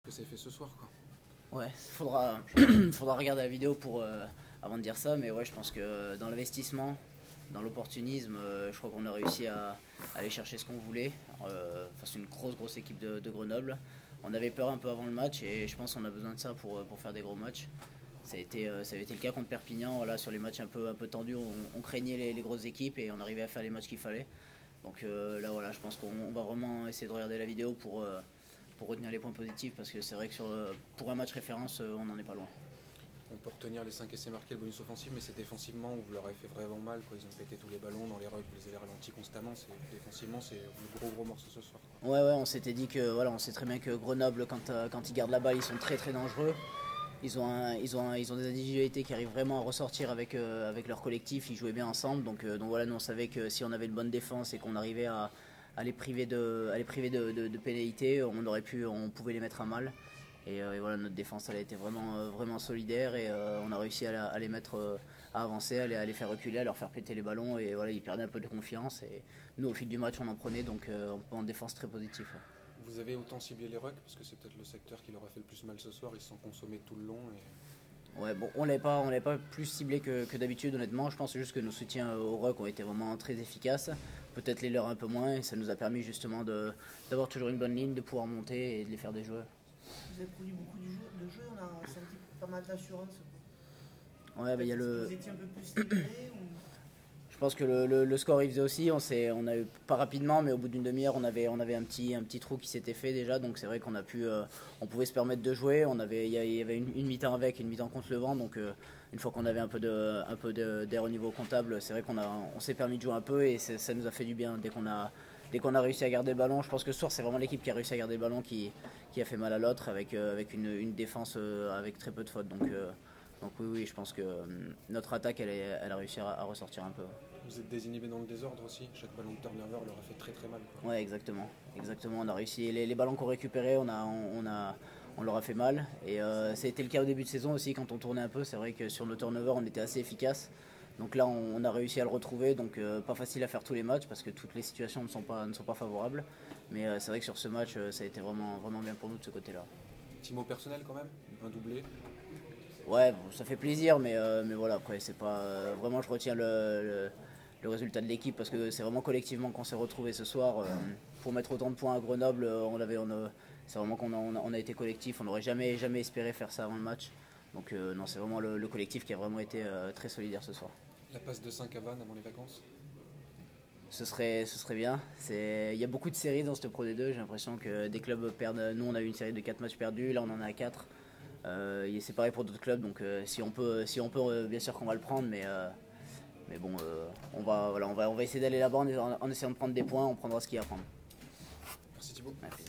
Que c'est fait ce soir, quoi. Ouais, faudra regarder la vidéo avant de dire ça, mais ouais, je pense que dans l'investissement, dans l'opportunisme, je crois qu'on a réussi à aller chercher ce qu'on voulait face à une grosse équipe de Grenoble. On avait peur un peu avant le match et je pense qu'on a besoin de ça pour faire des gros matchs. Ça avait été le cas contre Perpignan, voilà, sur les matchs un peu tendus, on craignait les grosses équipes et on arrivait à faire les matchs qu'il fallait. Donc là voilà, je pense qu'on va vraiment essayer de regarder la vidéo pour retenir les points positifs parce que c'est vrai que pour un match référence, on n'en est pas loin. On peut retenir les 5 essais marqués, le bonus offensif, mais c'est défensivement où vous leur avez fait vraiment mal, quoi. Ils ont pété tous les ballons dans les rugs, vous les avez ralentis constamment. Défensivement, c'est le gros morceau ce soir. Ouais, on s'était dit que voilà, on sait très bien que Grenoble, quand ils gardent la balle, ils sont très dangereux. Ils ont des individualités qui arrivent vraiment à ressortir avec leur collectif. Ils jouaient bien ensemble, donc voilà, nous on savait que si on avait une bonne défense et qu'on arrivait à les priver de pénalités, on pouvait les mettre à mal. Et voilà, notre défense elle a été vraiment solidaire et on a réussi à les mettre à avancer, à les faire reculer, à leur faire péter les ballons et voilà, ils perdaient un peu de confiance et nous au fil du match on en prenait, donc en défense très positif. Vous avez autant ciblé les rugs parce que c'est peut-être le secteur qui leur a fait le plus mal ce soir, ils se sont consommés tout le long. Ouais, bon, on l'avait pas plus ciblé que d'habitude, honnêtement. Je pense juste que nos soutiens au rock ont été vraiment très efficaces. Peut-être les leurs un peu moins, et ça nous a permis justement d'avoir toujours une bonne ligne, de pouvoir monter et de les faire déjouer. Vous avez produit beaucoup de jeux, on a senti pas mal d'assurance. Ouais, bah, y a Vous étiez un peu plus libéré ou... Je pense que le score il faisait aussi, on a eu pas rapidement, mais au bout d'une demi-heure on avait un petit trou qui s'était fait déjà, donc c'est vrai qu'on on pouvait se permettre de jouer. Il y avait une mi-temps avec, une mi-temps contre le vent, donc une fois qu'on avait un peu d'air au niveau comptable, c'est vrai on s'est permis de jouer un peu et ça nous a fait du bien dès qu'on a réussi à garder le ballon. Je pense que ce soir c'est vraiment l'équipe qui a réussi à garder le ballon qui a fait mal à l'autre avec une défense avec très peu de fautes. Donc oui, je pense que notre attaque, elle a réussi à ressortir un peu. Vous êtes désinhibé dans le désordre aussi, chaque ballon de turnover leur a fait très mal, quoi. Ouais, exactement. On a réussi. Les ballons qu'on récupérait, on leur a fait mal. Et ça a été le cas au début de saison aussi, quand on tournait un peu. C'est vrai que sur nos turnovers, on était assez efficace. Donc là, on a réussi à le retrouver. Donc pas facile à faire tous les matchs parce que toutes les situations ne sont pas favorables. Mais c'est vrai que sur ce match, ça a été vraiment bien pour nous de ce côté-là. Petit mot personnel quand même, un doublé. Ouais, bon, ça fait plaisir, mais voilà, après, c'est pas. Vraiment, je retiens le résultat de l'équipe parce que c'est vraiment collectivement qu'on s'est retrouvé ce soir. Pour mettre autant de points à Grenoble, c'est vraiment on a été collectif. On n'aurait jamais espéré faire ça avant le match. Donc, non, c'est vraiment le collectif qui a vraiment été très solidaire ce soir. La passe de 5 à Vannes avant les vacances. Ce serait bien. Il y a beaucoup de séries dans cette Pro D2. J'ai l'impression que des clubs perdent. Nous, on a eu une série de 4 matchs perdus. Là, on en a 4. C'est pareil pour d'autres clubs. Donc, si on peut, bien sûr qu'on va le prendre. Mais bon, on va essayer d'aller là-bas en essayant de prendre des points. On prendra ce qu'il y a à prendre. Merci Thibaut. Merci.